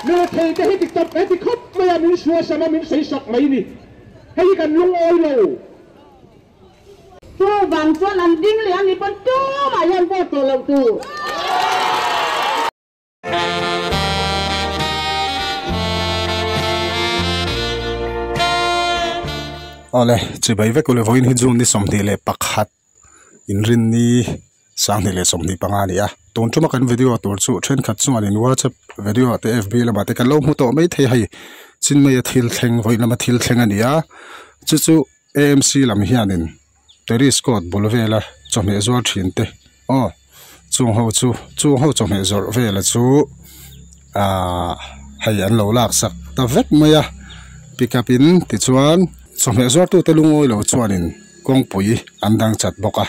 nửa thầy để đi tập để đi khóc bây giờ mình xua sao mà mình xây sọc mấy đi hay cần lung ôi lâu chú vàng cho làm đinh liền đi con chú mà yên vô tổ lầu tù ole chỉ bây vek ole voin hi zoom ni som ni le pakhat in rin ni sang ni le som ni panga ni a ton chuma kan video tur chu then khat chu an in WhatsApp video te FB la ba te kan lo mu to mai the hai chin mai thil thleng voin lama thil thleng ani a chu chu AMC lam hianin teri scott bolvela chome zor thin te o chung ho chome zor vela chu a hai an lo lak sak ta vek maya pick up in ti chuan chome zor tu te lungoi lo chuanin kong pui andang chat boka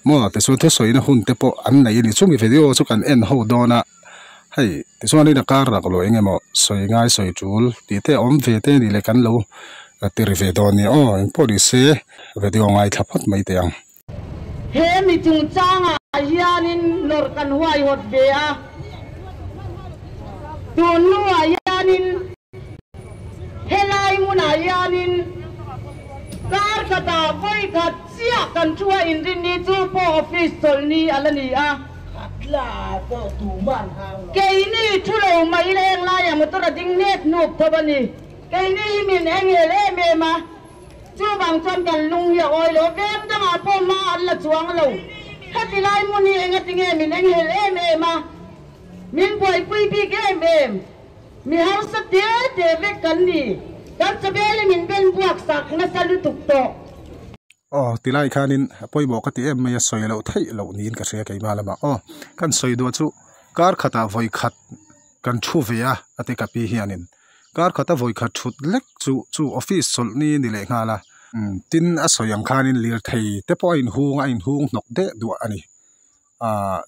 mo te so the soina hun te po an nei ni chumi video chu kan en ho dona hei te so ni na kar rak lo engemo soi ngai soi chul ti te om ve te ni le kan lo ti ri ve don ni o en pori se video ngai thapat mai te ang he mi chung chang a hianin nor kan huai hot be a tu nu a hianin helai mun a hianin kar kata voi khat sia kan chua in rin ni chu po office tol ni alani a atla to tu man ha ke ni thulo mai leng la ya mo to ding net nup thobani ke ni min eng ele me ma chu bang chon kan lung ya oi lo vem tanga po ma alla chuang lo khati lai muni eng atinge min eng ele me ma min boy pui pi ke em mi house te ve kan ni kan sabele min ben buak sak na salu tuk to tilai khanin poi bo ka ti em mai soi lo thai lo nin ka se kai malama kan soi do chu kar khata voi khat kan thu ve a ate ka pi hianin kar khata voi khat thut lek chu office sol ni ni le ngala tin a soyang khanin lir thei te po in hung nok de du ani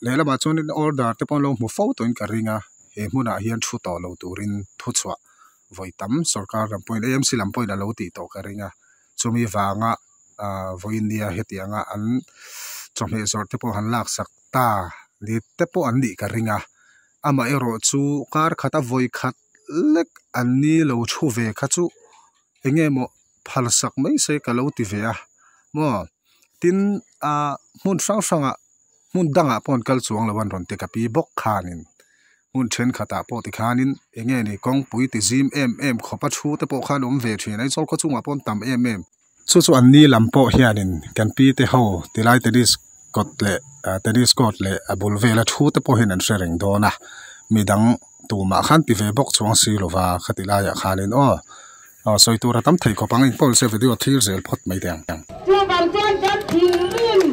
le la ma chon in order te pon lo mu fo to in ka ringa he hmuna hian thu to lo turin thu chwa voi tam sarkar ram point AMC lam point a lo ti to ka ringa chumi wanga voi india hetianga an chome zor te po han lak sak ta li te po an ni ka ringa ama ero chu kar khata voi khat lek an ni lo thu ve kha chu engemo phal sak mai se ka lo ti ve a mo tin mun sang mun danga pon kal chuang lawan ron te ka pi bok khanin mun chen khata po ti khanin enge ni kong pui ti zim em khopa thu te po khan ve thin ai chol ko chunga pon tam em chu an ni lampo hianin kan pi te ho tilai te dis kot le abul vela thu te po hin an shereng dona midang tu ma khan pi ve bok chuang si lova khatila ya khanin soi tu ra tam thei ko pangin pol se video thil zel phot mai dang chu bang chuan kan thing rim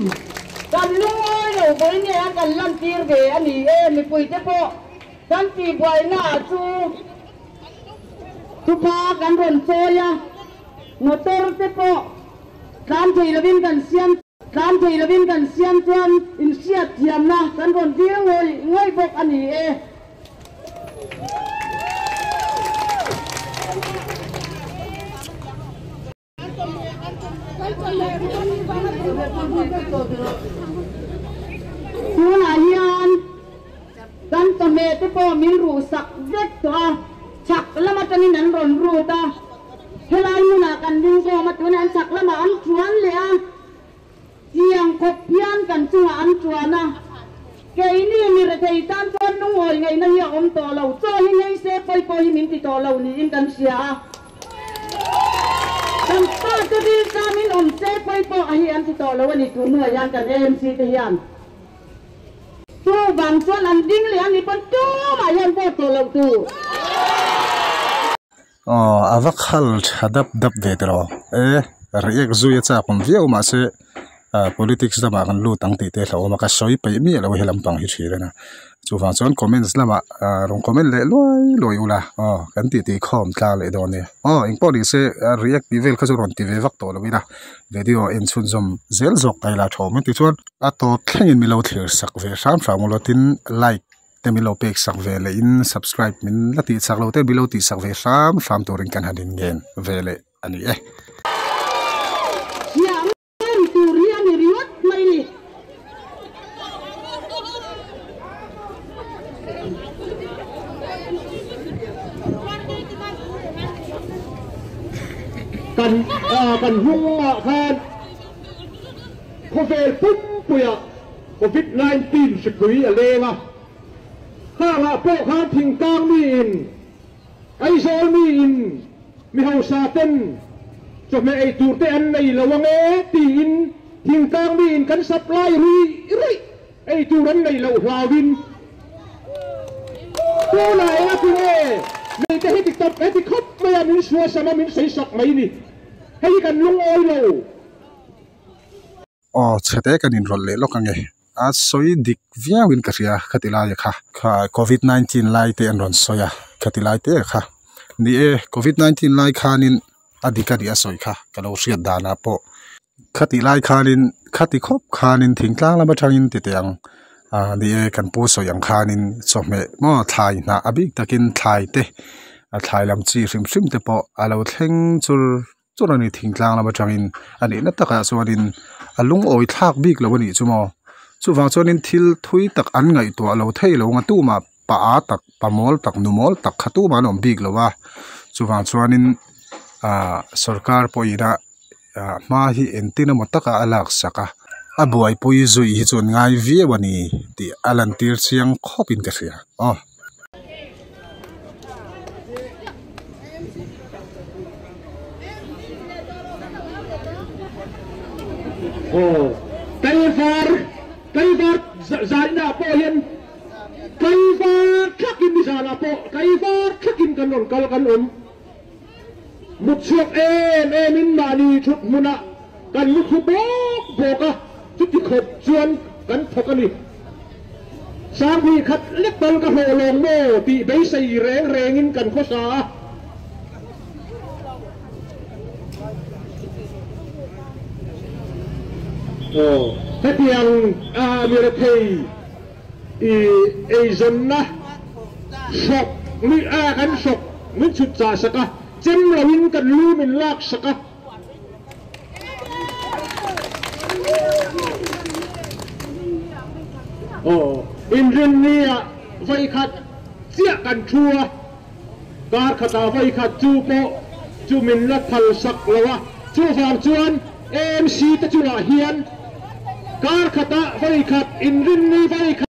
kan lungoi lo boi ne kan lam tir ve ani mi pui te po kan ti boi na chu pa kan ron soya motor te po kan thei lovin kan siam chuan in siat thiam na kan ron dir ngoi bok ani Kuna hian kan tome te po min ru sak vek to chak lama tani nan ron ru ta helai muna kan ding ko ma tunan chak lama an chuan le a tiang khop pian kan chunga an chuana ke ini mi re thei tan ton nu ngoi ngai na hi om to lo cho hi ngai se poi hi min ti to lo ni in kan sia kan pa tu di kamin om se poi hi an ti to lo ni tu nu yan kan AMC te hian tu bang chuan an ding le ani pon tu ma yan po to lo tu avak hal hadap dap ve tro riek zuya cha pom viau ma se politics da ma kan lu tang ti te hlo ma ka soi pe mi lo helam pang hi thirena chu wang chon comments lama rong comment le loi ula kan ti khom tla le don ne ing poli se react ti vel kha chu ron ti ve vak to lo wina video in chun zom zel zok kai la thom ti chuan a to thlengin mi lo thir sak ve sam lo tin like te mi lo pek sak ve le in subscribe min la ti sak lo te bi lo ti sak ve sam turin kan hadin gen ve le ani กันหุ่งขันโควิดปุ๊บปุยโควิด-19 สกุยอะไรวะข้าละพวกข้าทิ้งกลางมีอินไอโซลมีอินมีเฮาซาเต้นจบไม่ไอตูเตอันในระวังตีอินทิ้งกลางมีอินกันสับไล่รุยไอตูรันในเราลาวินตัวไหนนะคุณในจะให้ติดต่อให้ติดคบไม่ยามินชัวสมามินใส่สักไหมนี่ให้กันลุงอ้อยเราอ๋อเชื่อแต่กันอินรถเล่ลกันไงอาสอยดิกวิ่งวินกระเสียขัดไล่ค่ะโควิด-19 ไล่เตอันรอนสอยขัดไล่เตะค่ะนี่โควิด-19 ไล่ขานินอดีกันดีอาสอยค่ะกันเราเสียดานาโปขัดไล่ขานินขัดคบขานินทิ้งกลางแล้วมาทางอินติดยังนี่กันปูสยังขานินสมัยมั่วไทยนะอบิกตะกินไทยเตะไทยลำจีริมเตะปะเราเท่งจุดนี้ทิ้งกลางแล้วมาทางอินอันนี้นัตตะกันส่วนอินลุงโอยทักบิกแล้ววันนี้จุโมจู่ฟังส่วนนี้ทิลทุยตักอันไงตัวเราเทเรางัตู้มาป้าตักป้ามอลตักนูมอลตักขัตู้มาหนอมบิกแล้วว่าจู่ฟังส่วนนี้สรการปอยนะมาฮีเอ็นตินมตักอาลักสักบวยปอยจุยฮิจุนไงวีวันนี้ที่อลันติร์เสียงขบินกันเสียอ๋อโอ้ไกฟาร์ใจน่าโปเห็นไกฟาร์ขักินดิฉันน่าโปไกฟาร์ขักินกันนนกันมุดเชือกมินมานีชุดมุนะกันมุดคุโบกจุดที่ขบชวนกันพกันนี่สามพีขัดเล็กตนกระโหลงโม่ตีใบใส่แรงอินกันข้อสาโอ้ถ้าเพียงมีอะไรไอจนนะศกมีกันศกมันชุดจ่าสักเจมเราวินกันลูมินลากสักโอ้อินเดียนี่ไฟขัดเสียกันชัวการขัดไฟขัดจูโปจูมินละทัลสักแล้ววะจูฟางจวนMC ตะจุลาเฮียนการขัดไฟขัดอินเดียนี่ไฟขัด